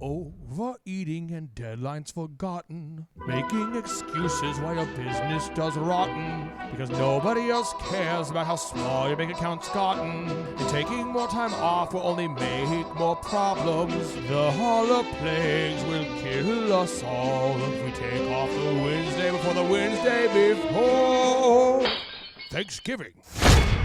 Overeating and deadlines forgotten, making excuses why your business does rotten, because nobody else cares about how small your bank account's gotten, and taking more time off will only make more problems. The Holiplagues will kill us all if we take off the Wednesday before the Wednesday before Thanksgiving.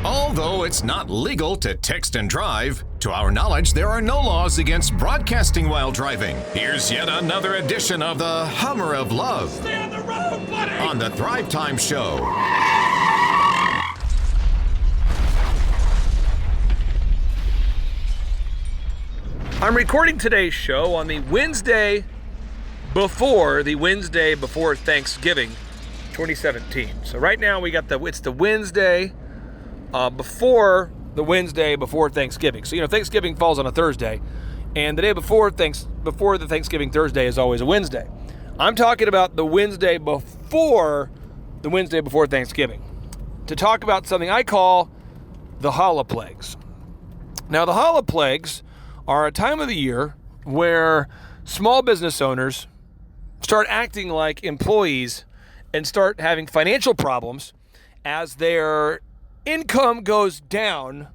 Although it's not legal to text and drive, to our knowledge, there are no laws against broadcasting while driving. Here's yet another edition of the Hummer of Love. Stay on the road, buddy! On the Thrive Time Show. I'm recording today's show on the Wednesday before Thanksgiving 2017. So right now it's the Wednesday before the Wednesday before Thanksgiving. So, Thanksgiving falls on a Thursday, and the day before the Thanksgiving Thursday is always a Wednesday. I'm talking about the Wednesday before Thanksgiving to talk about something I call the Holiplagues. Now, the Holiplagues are a time of the year where small business owners start acting like employees and start having financial problems as their income goes down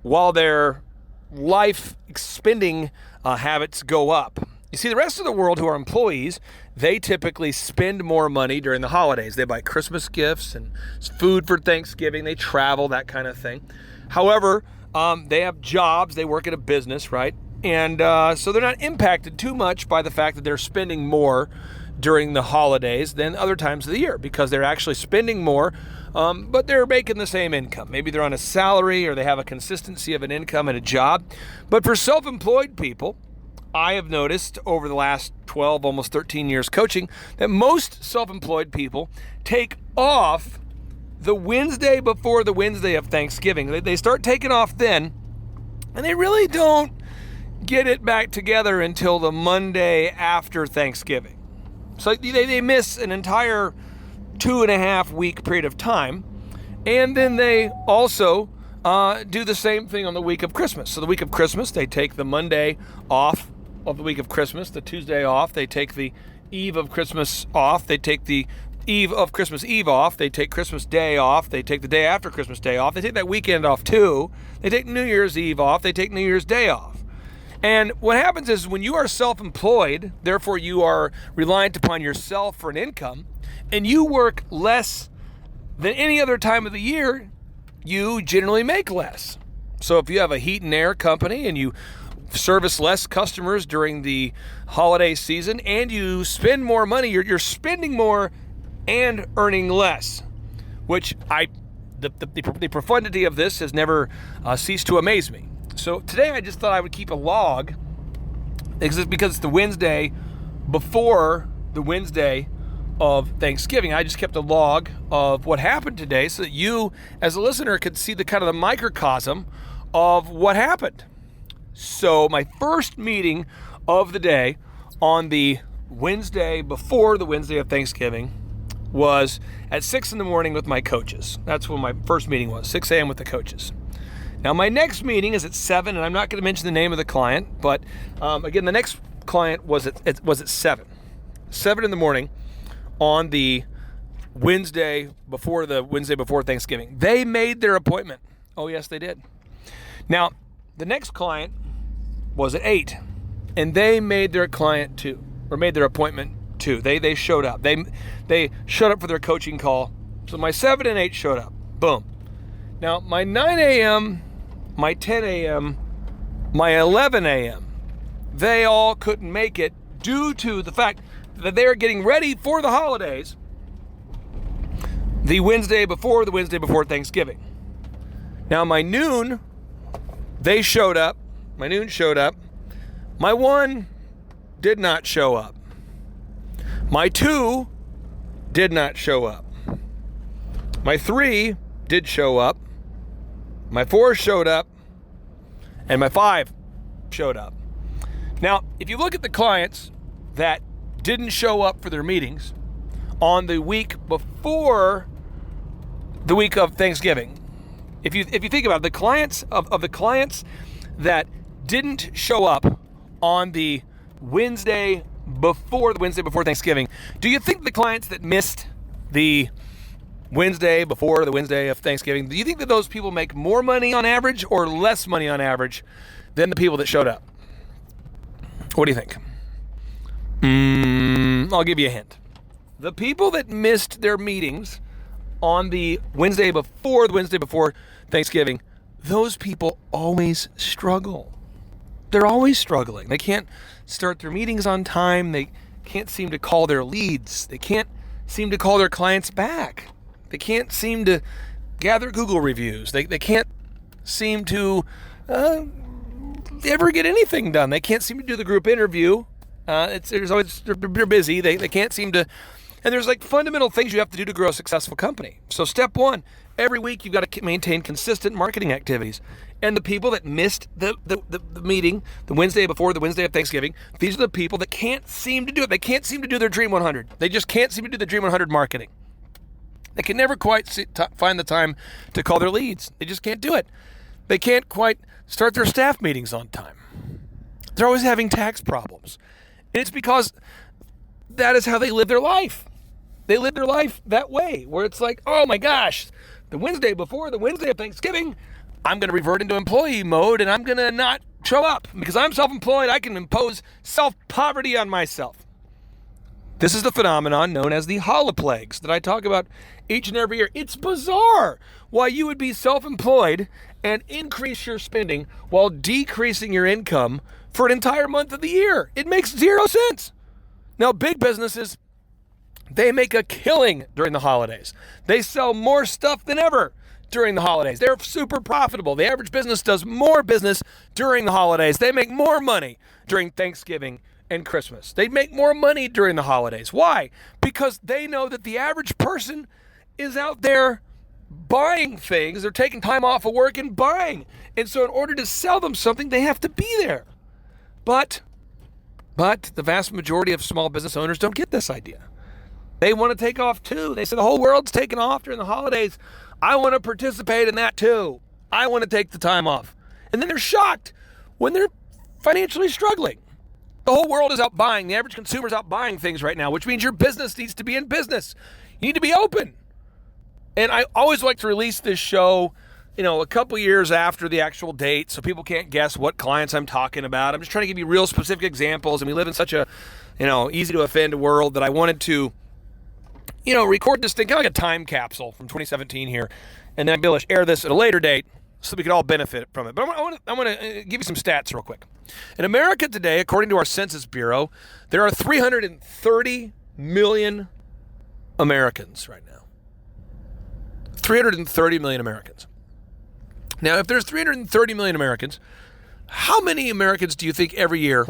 while their life spending habits go up. You see, the rest of the world who are employees, they typically spend more money during the holidays. They buy Christmas gifts and food for Thanksgiving. They travel, that kind of thing. However, they have jobs. They work at a business, right? And so they're not impacted too much by the fact that they're spending more during the holidays than other times of the year, because they're actually spending more, but they're making the same income. Maybe they're on a salary or they have a consistency of an income at a job. But for self-employed people, I have noticed over the last 12, almost 13 years coaching, that most self-employed people take off the Wednesday before the Wednesday of Thanksgiving. They start taking off then, and they really don't get it back together until the Monday after Thanksgiving. So they miss an entire 2.5 week period of time. And then they also do the same thing on the week of Christmas. So the week of Christmas, they take the Monday off of the week of Christmas, the Tuesday off. They take the eve of Christmas off. They take the eve of Christmas Eve off. They take Christmas Day off. They take the day after Christmas Day off. They take that weekend off too. They take New Year's Eve off. They take New Year's Day off. And what happens is when you are self-employed, therefore you are reliant upon yourself for an income, and you work less than any other time of the year, you generally make less. So if you have a heat and air company and you service less customers during the holiday season and you spend more money, you're spending more and earning less, which the profundity of this has never ceased to amaze me. So today I just thought I would keep a log, because it's the Wednesday before the Wednesday of Thanksgiving. I just kept a log of what happened today so that you as a listener could see the kind of the microcosm of what happened. So my first meeting of the day on the Wednesday before the Wednesday of Thanksgiving was at 6 a.m. with my coaches. That's when my first meeting was, 6 a.m. with the coaches. Now, my next meeting is at 7, and I'm not going to mention the name of the client, but again, the next client was at 7 in the morning on the Wednesday before Thanksgiving. They made their appointment. Oh, yes, they did. Now, the next client was at 8, and they made their appointment too. They showed up. They showed up for their coaching call. So my 7 and 8 showed up. Boom. Now, my 9 a.m., my 10 a.m., my 11 a.m., they all couldn't make it due to the fact that they're getting ready for the holidays the Wednesday before Thanksgiving. Now, my noon, they showed up. My noon showed up. My 1 did not show up. My 2 did not show up. My 3 did show up. My 4 showed up, and my 5 showed up. Now, if you look at the clients that didn't show up for their meetings on the week before the week of Thanksgiving, if you think about it, the clients of the clients that didn't show up on the Wednesday before Thanksgiving. Do you think the clients that missed the Wednesday before the Wednesday of Thanksgiving, do you think that those people make more money on average or less money on average than the people that showed up? What do you think? I'll give you a hint. The people that missed their meetings on the Wednesday before Thanksgiving, those people always struggle. They're always struggling. They can't start their meetings on time. They can't seem to call their leads. They can't seem to call their clients back. They can't seem to gather Google reviews. They can't seem to ever get anything done. They can't seem to do the group interview. They're busy. They can't seem to. And there's like fundamental things you have to do to grow a successful company. So step one, every week you've got to maintain consistent marketing activities. And the people that missed the meeting, the Wednesday before the Wednesday of Thanksgiving, these are the people that can't seem to do it. They can't seem to do their Dream 100. They just can't seem to do the Dream 100 marketing. They can never quite find the time to call their leads. They just can't do it. They can't quite start their staff meetings on time. They're always having tax problems. And it's because that is how they live their life. They live their life that way, where it's like, oh my gosh, the Wednesday before the Wednesday of Thanksgiving, I'm going to revert into employee mode and I'm going to not show up. Because I'm self-employed, I can impose self-poverty on myself. This is the phenomenon known as the Holiplagues that I talk about each and every year. It's bizarre why you would be self-employed and increase your spending while decreasing your income for an entire month of the year. It makes zero sense. Now, big businesses, they make a killing during the holidays. They sell more stuff than ever during the holidays. They're super profitable. The average business does more business during the holidays. They make more money during Thanksgiving and Christmas. They make more money during the holidays. Why? Because they know that the average person is out there buying things. They're taking time off of work and buying. And so in order to sell them something, they have to be there. But the vast majority of small business owners don't get this idea. They want to take off too. They say the whole world's taking off during the holidays. I want to participate in that too. I want to take the time off. And then they're shocked when they're financially struggling. The whole world is out buying. The average consumer is out buying things right now, which means your business needs to be in business. You need to be open. And I always like to release this show, a couple years after the actual date so people can't guess what clients I'm talking about. I'm just trying to give you real specific examples. And we live in such a, easy to offend world that I wanted to, record this thing, kind of like a time capsule from 2017 here. And then I'd be able to air this at a later date so we could all benefit from it. But I want to give you some stats real quick. In America today, according to our Census Bureau, there are 330 million Americans right now. 330 million Americans. Now, if there's 330 million Americans, how many Americans do you think every year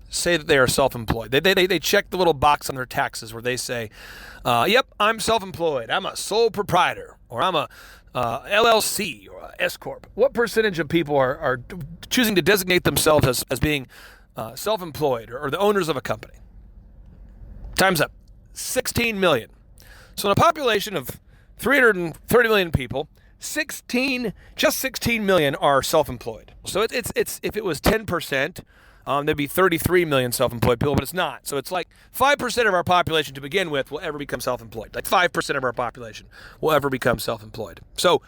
say that they are self-employed? They check the little box on their taxes where they say, yep, I'm self-employed. I'm a sole proprietor, or I'm a LLC or a S-Corp. What percentage of people are choosing to designate themselves as being self-employed or the owners of a company? Time's up. 16 million. So in a population of 330 million people, 16 million are self-employed. So it's if it was 10%, there'd be 33 million self-employed people, but it's not. So it's like 5% of our population to begin with will ever become self-employed. Like 5% of our population will ever become self-employed. So,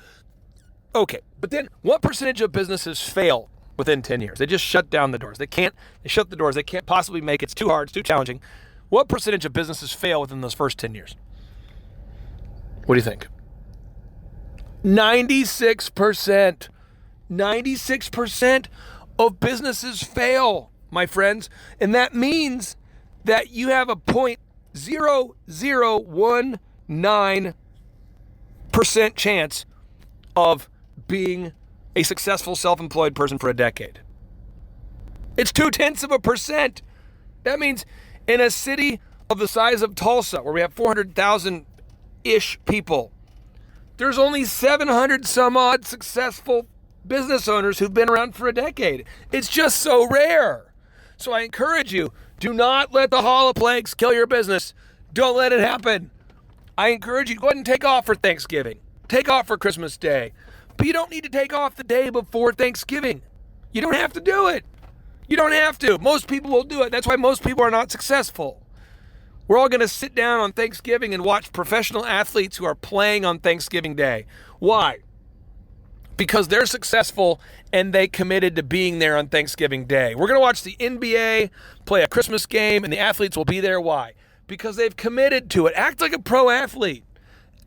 okay. But then what percentage of businesses fail within 10 years? They just shut down the doors. They shut the doors. They can't possibly make it. It's too hard. It's too challenging. What percentage of businesses fail within those first 10 years? What do you think? 96%. 96% of businesses fail, my friends. And that means that you have a 0.0019% chance of being a successful self-employed person for a decade. It's 0.2%. That means in a city of the size of Tulsa, where we have 400,000-ish people, there's only 700 some odd successful business owners who've been around for a decade. It's just so rare. So I encourage you, do not let the Holiplagues kill your business. Don't let it happen. I encourage you to go ahead and take off for Thanksgiving. Take off for Christmas Day. But you don't need to take off the day before Thanksgiving. You don't have to do it. You don't have to. Most people will do it. That's why most people are not successful. We're all going to sit down on Thanksgiving and watch professional athletes who are playing on Thanksgiving Day. Why? Because they're successful and they committed to being there on Thanksgiving Day. We're going to watch the NBA play a Christmas game and the athletes will be there. Why? Because they've committed to it. Act like a pro athlete.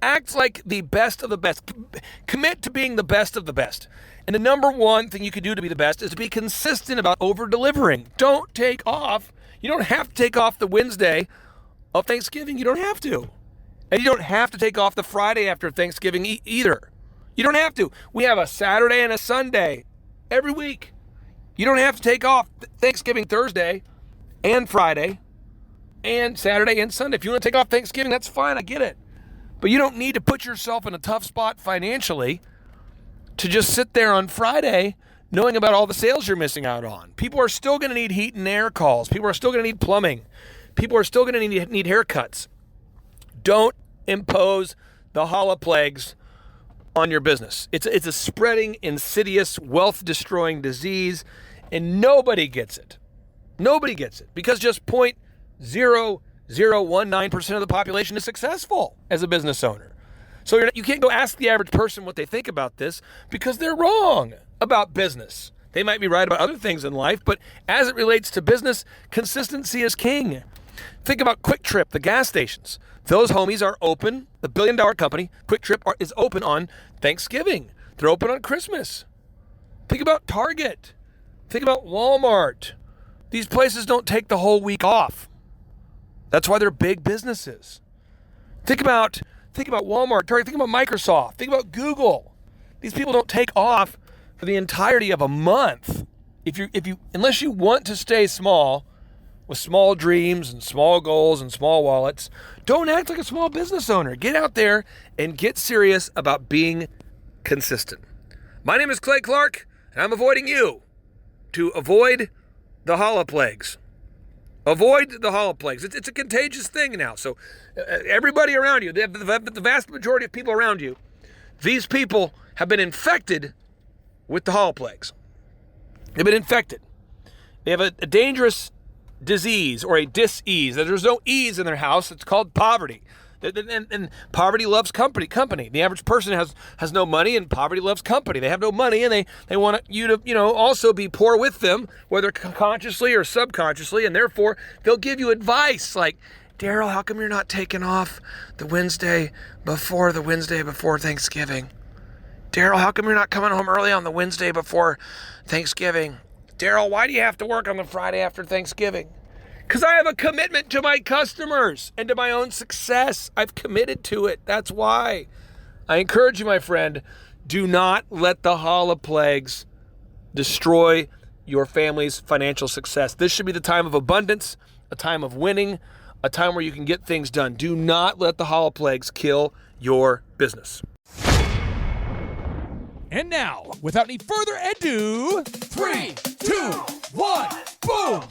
Act like the best of the best. Commit to being the best of the best. And the number one thing you can do to be the best is to be consistent about over-delivering. Don't take off. You don't have to take off the Wednesday of Thanksgiving. You don't have to. And you don't have to take off the Friday after Thanksgiving either. You don't have to. We have a Saturday and a Sunday every week. You don't have to take off Thanksgiving Thursday and Friday and Saturday and Sunday. If you want to take off Thanksgiving, that's fine. I get it. But you don't need to put yourself in a tough spot financially to just sit there on Friday knowing about all the sales you're missing out on. People are still going to need heat and air calls. People are still going to need plumbing. People are still going to need haircuts. Don't impose the Holiplagues on your business. It's a spreading, insidious, wealth-destroying disease, and nobody gets it. Nobody gets it because just 0.0019% of the population is successful as a business owner. So you can't go ask the average person what they think about this because they're wrong about business. They might be right about other things in life, but as it relates to business, consistency is king. Think about Quick Trip, the gas stations. Those homies are open. The billion-dollar company, Quick Trip, is open on Thanksgiving. They're open on Christmas. Think about Target. Think about Walmart. These places don't take the whole week off. That's why they're big businesses. Think about Walmart, Target, think about Microsoft, think about Google. These people don't take off for the entirety of a month. Unless you want to stay small with small dreams and small goals and small wallets, don't act like a small business owner. Get out there and get serious about being consistent. My name is Clay Clark, and I'm avoiding you to avoid the Holiplagues. Avoid the Holiplagues. It's a contagious thing now. So everybody around you, the vast majority of people around you, these people have been infected with the Holiplagues. They've been infected. They have a dangerous disease or a dis-ease. There's no ease in their house. It's called poverty. And poverty loves company. The average person has no money, and poverty loves company. They have no money, and they want you to, also be poor with them, whether consciously or subconsciously, and therefore they'll give you advice like, Daryl, how come you're not taking off the Wednesday before Thanksgiving? Daryl, how come you're not coming home early on the Wednesday before Thanksgiving? Daryl, why do you have to work on the Friday after Thanksgiving? Because I have a commitment to my customers and to my own success. I've committed to it. That's why. I encourage you, my friend, do not let the Holiplagues destroy your family's financial success. This should be the time of abundance, a time of winning, a time where you can get things done. Do not let the Holiplagues kill your business. And now, without any further ado, 3, 2, 1, boom!